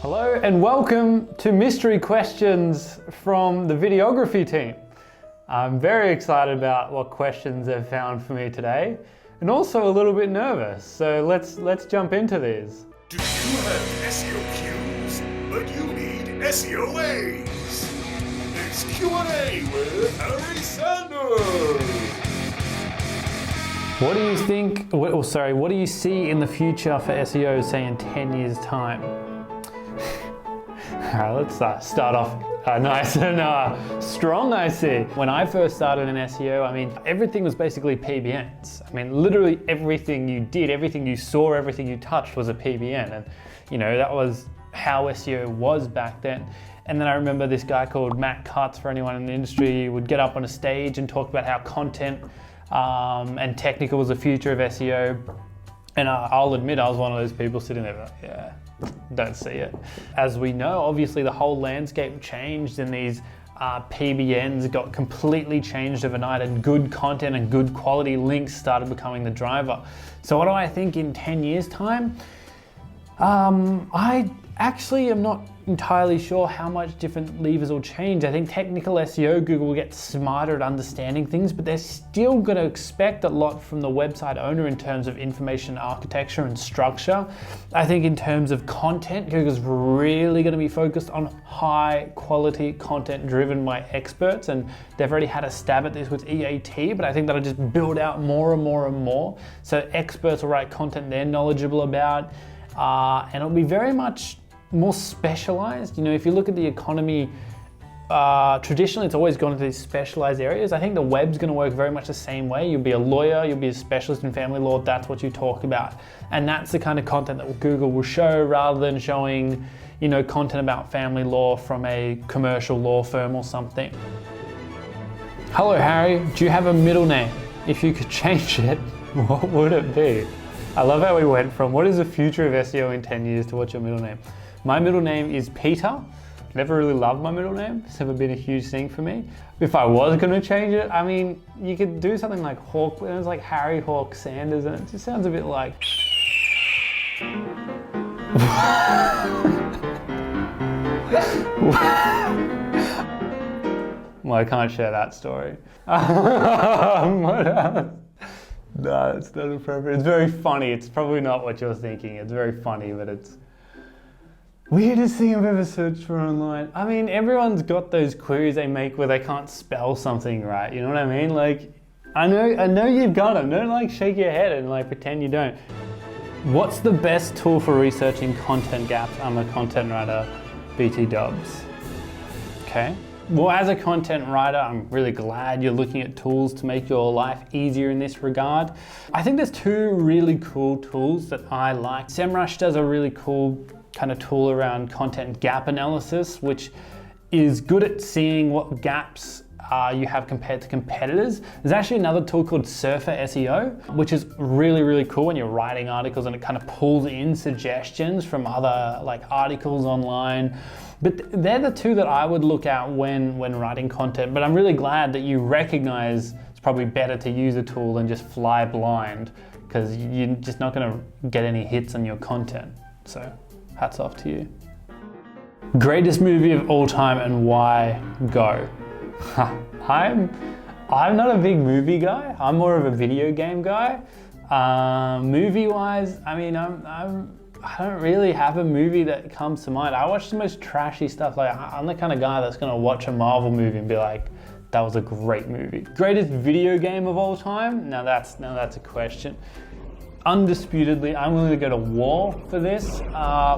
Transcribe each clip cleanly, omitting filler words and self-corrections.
Hello and welcome to Mystery Questions from the videography team. I'm very excited about what questions they've found for me today and also a little bit nervous. So let's jump into these. Do you have SEO cues, but you need SEO A's? It's Q&A with Harry Sanders. What do you think, what do you see in the future for SEO, say in 10 years time? All right, let's start off nice and strong, I see. When I first started in SEO, I mean, everything was basically PBNs. I mean, literally everything you did, everything you saw, everything you touched was a PBN. And, you know, that was how SEO was back then. And then I remember this guy called Matt Cutts, for anyone in the industry, would get up on a stage and talk about how content and technical was the future of SEO. And I'll admit, I was one of those people sitting there like, yeah, don't see it. As we know, obviously the whole landscape changed and these PBNs got completely changed overnight, and good content and good quality links started becoming the driver. So what do I think in 10 years time? I actually am not entirely sure how much different levers will change. I think technical SEO, Google will get smarter at understanding things, but they're still going to expect a lot from the website owner in terms of information architecture and structure. I think in terms of content, Google's really going to be focused on high quality content driven by experts, and they've already had a stab at this with EAT, but I think that'll just build out more and more and more. So experts will write content they're knowledgeable about, and it'll be very much more specialized. You know, if you look at the economy, traditionally it's always gone into these specialized areas. I think the web's going to work very much the same way. You'll be a lawyer, you'll be a specialist in family law, that's what you talk about. And that's the kind of content that Google will show, rather than showing, you know, content about family law from a commercial law firm or something. Hello Harry, do you have a middle name? If you could change it, what would it be? I love how we went from what is the future of SEO in 10 years to what's your middle name. My middle name is Peter. Never really loved my middle name. It's never been a huge thing for me. If I was going to change it, I mean, you could do something like Hawk, and it's like Harry Hawk Sanders, and it just sounds a bit like... Well, I can't share that story. What else? No, it's not appropriate. It's very funny. It's probably not what you're thinking. It's very funny, but it's weirdest thing I've ever searched for online. I mean, everyone's got those queries they make where they can't spell something right. You know what I mean? Like, I know you've got them. Don't like shake your head and like pretend you don't. What's the best tool for researching content gaps? I'm a content writer, BT Dubs. Okay. Well, as a content writer, I'm really glad you're looking at tools to make your life easier in this regard. I think there's two really cool tools that I like. SEMrush does a really cool kind of tool around content gap analysis, which is good at seeing what gaps you have compared to competitors. There's actually another tool called Surfer SEO, which is really, really cool when you're writing articles, and it kind of pulls in suggestions from other like articles online. But they're the two that I would look at when writing content. But I'm really glad that you recognize it's probably better to use a tool than just fly blind, because you're just not going to get any hits on your content. So hats off to you. Greatest movie of all time and why? Go. I'm not a big movie guy. I'm more of a video game guy. Movie-wise, I mean, I don't really have a movie that comes to mind. I watch the most trashy stuff. Like, I'm the kind of guy that's gonna watch a Marvel movie and be like, that was a great movie. Greatest video game of all time? Now that's a question. Undisputedly, I'm willing to go to war for this,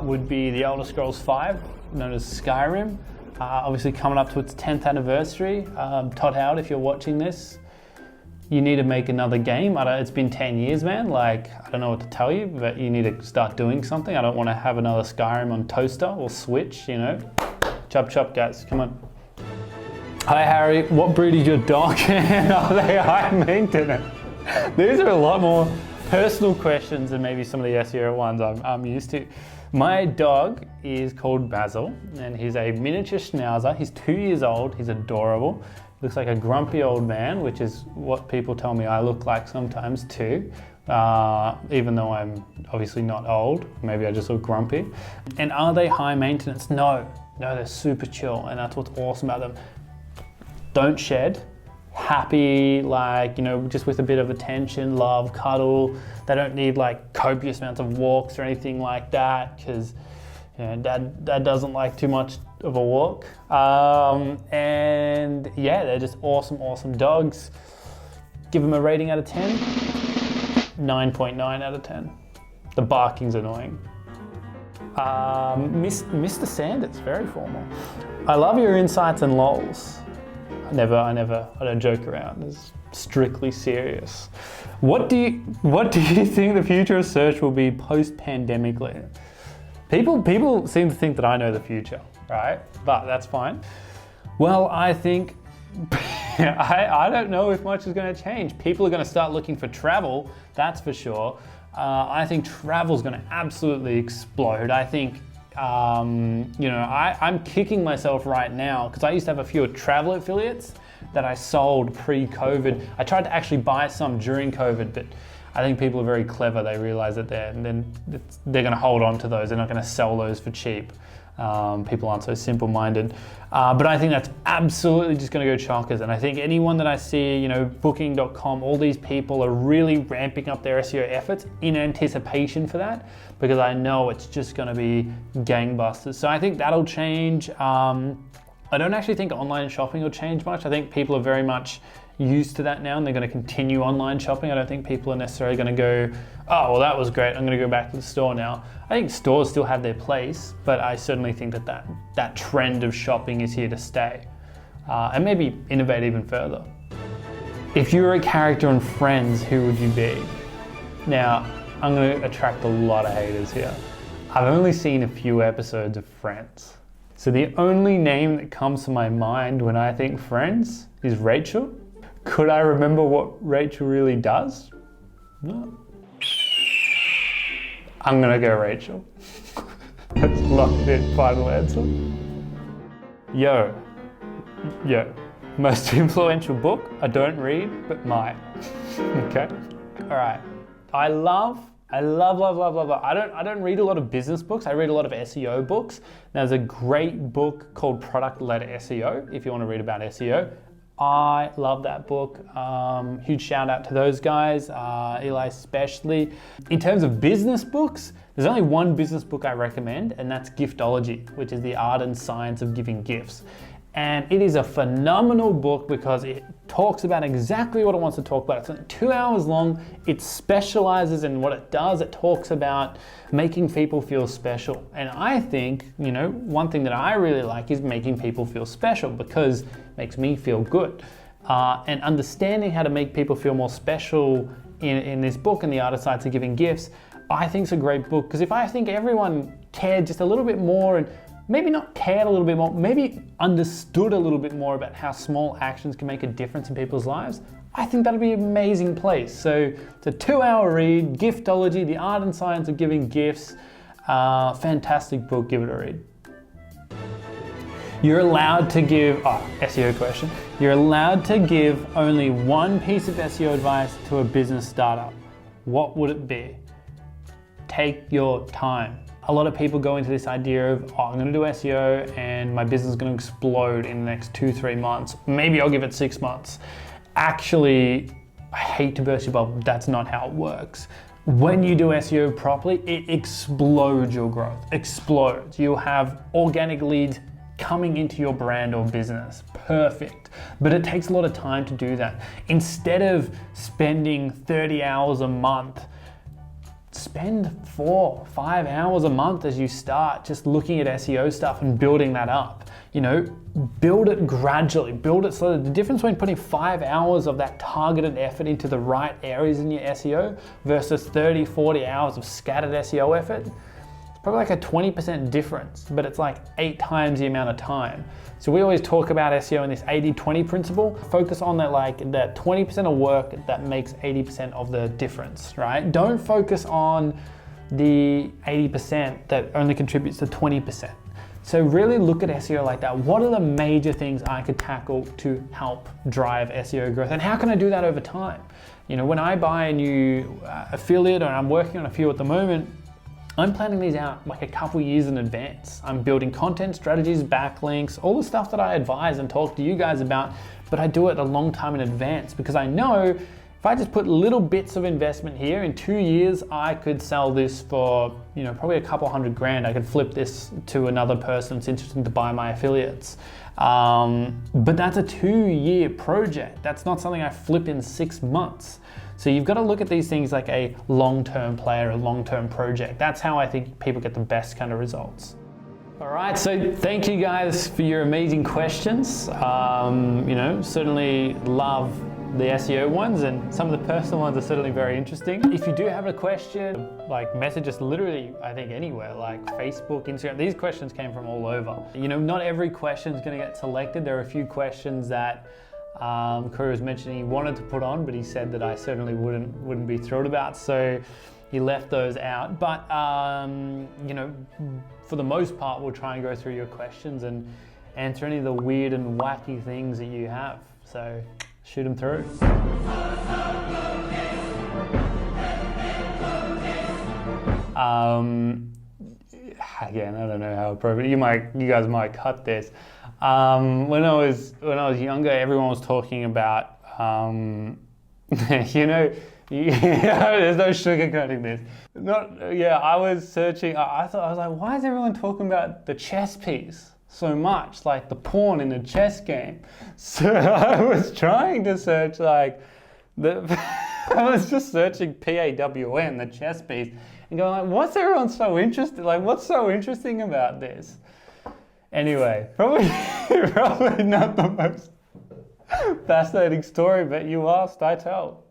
would be The Elder Scrolls V, known as Skyrim. Obviously coming up to its 10th anniversary. Todd Howard, if you're watching this, you need to make another game. It's been 10 years, man. Like, I don't know what to tell you, but you need to start doing something. I don't want to have another Skyrim on Toaster or Switch, you know. Chop chop, guys, come on. Hi Harry, what breed is your dog and are they high maintenance? These are a lot more personal questions than maybe some of the SEO ones I'm used to. My dog is called Basil, and he's a miniature schnauzer. He's 2 years old, he's adorable. Looks like a grumpy old man, which is what people tell me I look like sometimes too. even though I'm obviously not old. Maybe I just look grumpy. And are they high maintenance? No, they're super chill, and that's what's awesome about them. Don't shed. Happy, like, you know, just with a bit of attention, love, cuddle. They don't need like copious amounts of walks or anything like that, because you know, dad doesn't like too much of a walk. And yeah, they're just awesome dogs. Give them a rating out of 10. 9.9 out of 10. The barking's annoying. Mr. Sanders, very formal. I love your insights and lols. I don't joke around. It's strictly serious. What do you think the future of search will be post-pandemically? People seem to think that I know the future, right? But that's fine. Well, I think I don't know if much is going to change. People are going to start looking for travel, that's for sure. I think travel is going to absolutely explode. I think I'm kicking myself right now because I used to have a few travel affiliates that I sold pre-COVID. I tried to actually buy some during COVID, but I think people are very clever. They realize that they're going to hold on to those. They're not going to sell those for cheap. People aren't so simple-minded. But I think that's absolutely just going to go chonkers. And I think anyone that I see, Booking.com, all these people are really ramping up their SEO efforts in anticipation for that, because I know it's just going to be gangbusters. So I think that'll change. I don't actually think online shopping will change much. I think people are very much used to that now, and they're going to continue online shopping. I don't think people are necessarily going to go, oh, well, that was great, I'm going to go back to the store now. I think stores still have their place, but I certainly think that trend of shopping is here to stay, and maybe innovate even further. If you were a character on Friends, who would you be? Now, I'm going to attract a lot of haters here. I've only seen a few episodes of Friends, so the only name that comes to my mind when I think Friends is Rachel. Could I remember what Rachel really does? No. I'm gonna go Rachel. That's locked in, final answer. Yo. Most influential book I don't read, but might. Okay. All right. I love. I don't read a lot of business books. I read a lot of SEO books. There's a great book called Product-Led SEO if you want to read about SEO. I love that book. Huge shout out to those guys, Eli especially. In terms of business books, there's only one business book I recommend, and that's Giftology, which is the art and science of giving gifts. And it is a phenomenal book because it talks about exactly what it wants to talk about. It's 2 hours long. It specializes in what it does. It talks about making people feel special. And I think, one thing that I really like is making people feel special, because it makes me feel good. And understanding how to make people feel more special in this book, in the art and science of giving gifts, I think it's a great book. Because if I think everyone cared just a little bit more, and maybe not cared a little bit more, maybe understood a little bit more about how small actions can make a difference in people's lives, I think that'd be an amazing place. So it's a 2-hour read, Giftology, the art and science of giving gifts. Fantastic book, give it a read. You're allowed to give, SEO question. You're allowed to give only one piece of SEO advice to a business startup. What would it be? Take your time. A lot of people go into this idea of, I'm going to do SEO and my business is going to explode in the next 2-3 months. Maybe I'll give it 6 months. Actually, I hate to burst your bubble, that's not how it works. When you do SEO properly, it explodes your growth, explodes. You'll have organic leads coming into your brand or business. Perfect. But it takes a lot of time to do that. Instead of spending 30 hours a month, spend 4-5 hours a month as you start just looking at SEO stuff and building that up. Build it gradually, build it slowly. The difference between putting 5 hours of that targeted effort into the right areas in your SEO versus 30-40 hours of scattered SEO effort, it's probably like a 20% difference, but it's like 8 times the amount of time. So we always talk about SEO in this 80-20 principle. Focus on that 20% of work that makes 80% of the difference, right? Don't focus on the 80% that only contributes to 20%. So really look at SEO like that. What are the major things I could tackle to help drive SEO growth? And how can I do that over time? when I buy a new affiliate, or I'm working on a few at the moment, I'm planning these out like a couple years in advance. I'm building content strategies, backlinks, all the stuff that I advise and talk to you guys about, but I do it a long time in advance because I know if I just put little bits of investment here, in 2 years, I could sell this for, probably a couple $100,000. I could flip this to another person that's interested to buy my affiliates. But that's a 2-year project. That's not something I flip in 6 months. So you've got to look at these things like a long-term play or a long-term project. That's how I think people get the best kind of results. All right, so thank you guys for your amazing questions. Certainly love the SEO ones, and some of the personal ones are certainly very interesting. If you do have a question, message us literally, I think anywhere, like Facebook, Instagram. These questions came from all over. Not every question is going to get selected. There are a few questions that Corey was mentioning he wanted to put on, but he said that I certainly wouldn't be thrilled about, so he left those out. But for the most part, we'll try and go through your questions and answer any of the weird and wacky things that you have. So shoot them through. Again, I don't know how appropriate. You guys might cut this. When I was younger, everyone was talking about, there's no sugarcoating this. I was searching. I was like, why is everyone talking about the chess piece so much, like the pawn in a chess game? So I was trying to search I was just searching PAWN, the chess piece, and going like, what's everyone so interested? Like, what's so interesting about this? Anyway, probably not the most fascinating story, but you asked, I tell.